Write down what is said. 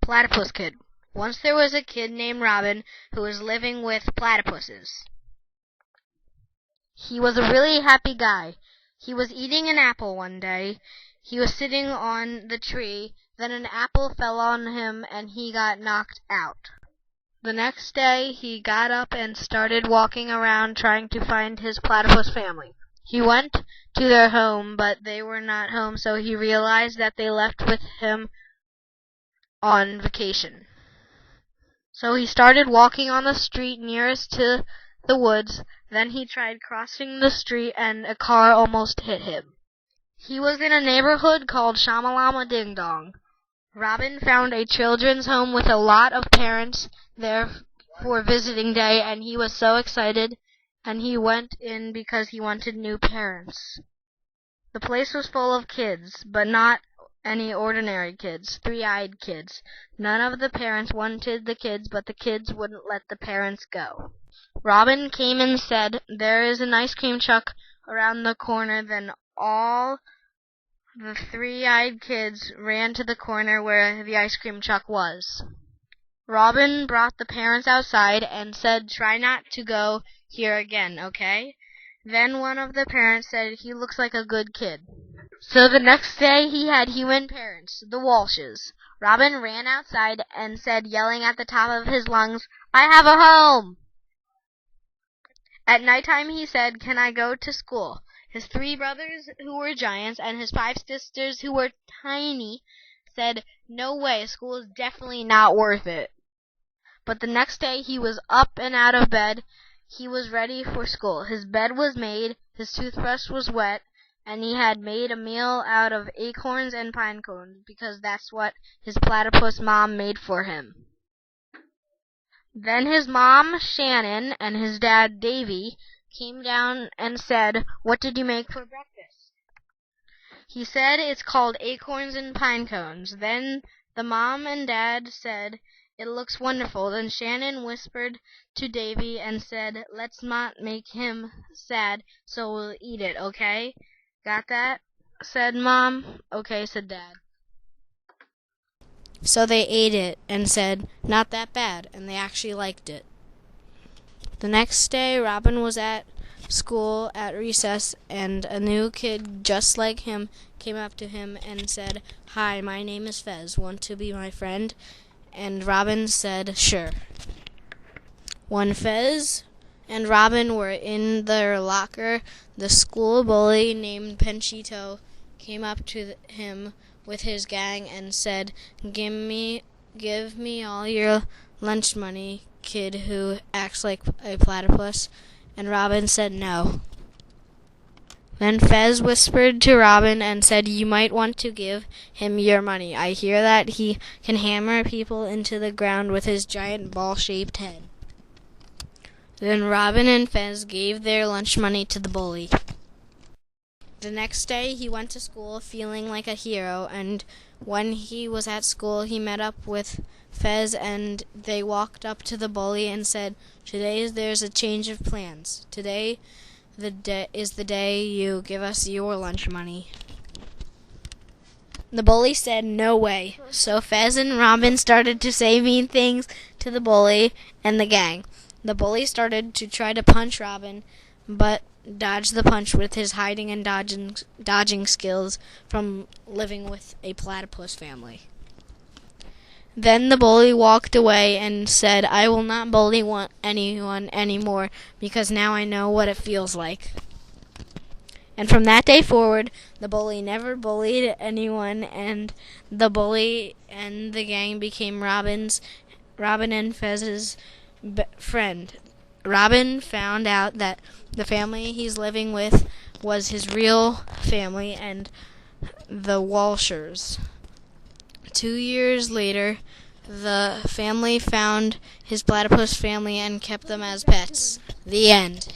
Platypus Kid. Once there was a kid named Robin who was living with platypuses. He was a really happy guy. He was eating an apple one day. He was sitting on the tree. Then an apple fell on him and he got knocked out. The next day he got up and started walking around trying to find his platypus family. He went to their home, but they were not home, so he realized that they left with him on vacation. So he started walking on the street nearest to the woods. Then he tried crossing the street and a car almost hit him. He was in a neighborhood called Shamalama Ding Dong. Robin found a children's home with a lot of parents there for visiting day, and he was so excited, and he went in because he wanted new parents. The place was full of kids, but not any ordinary kids, three-eyed kids. None of the parents wanted the kids, but the kids wouldn't let the parents go. Robin came and said, "There is an ice cream truck around the corner." Then all the three-eyed kids ran to the corner where the ice cream truck was. Robin brought the parents outside and said, "Try not to go here again, okay?" Then one of the parents said, "He looks like a good kid." So the next day he had human parents, the Walshes. Robin ran outside and said, yelling at the top of his lungs, "I have a home!" At nighttime he said, "Can I go to school?" His 3 brothers, who were giants, and his 5 sisters, who were tiny, said, "No way, school is definitely not worth it." But the next day he was up and out of bed. He was ready for school. His bed was made, his toothbrush was wet, and he had made a meal out of acorns and pine cones, because that's what his platypus mom made for him. Then his mom, Shannon, and his dad, Davy, came down and said, "What did you make for breakfast?" He said, "It's called acorns and pine cones." Then the mom and dad said, "It looks wonderful." Then Shannon whispered to Davy and said, "Let's not make him sad, so we'll eat it, okay?" "Got that?" said Mom. "Okay," said Dad. So they ate it and said, "Not that bad," and they actually liked it. The next day Robin was at school at recess, and a new kid just like him came up to him and said, "Hi, my name is Fez. Want to be my friend?" And Robin said, "Sure." When Fez and Robin were in their locker, the school bully named Panchito came up to him with his gang and said, Give me all your lunch money, kid who acts like a platypus." And Robin said no. Then Fez whispered to Robin and said, "You might want to give him your money. I hear that he can hammer people into the ground with his giant ball-shaped head." Then Robin and Fez gave their lunch money to the bully. The next day he went to school feeling like a hero, and when he was at school he met up with Fez and they walked up to the bully and said, "Today there's a change of plans. Today is the day you give us your lunch money." The bully said, "No way." So Fez and Robin started to say mean things to the bully and the gang. The bully started to try to punch Robin, but dodged the punch with his hiding and dodging skills from living with a platypus family. Then the bully walked away and said, "I will not bully anyone anymore, because now I know what it feels like." And from that day forward, the bully never bullied anyone, and the bully and the gang became Robin and Fez's friend. Robin found out that the family he's living with was his real family and the Walshers. 2 years later, the family found his platypus family and kept them as pets. The end.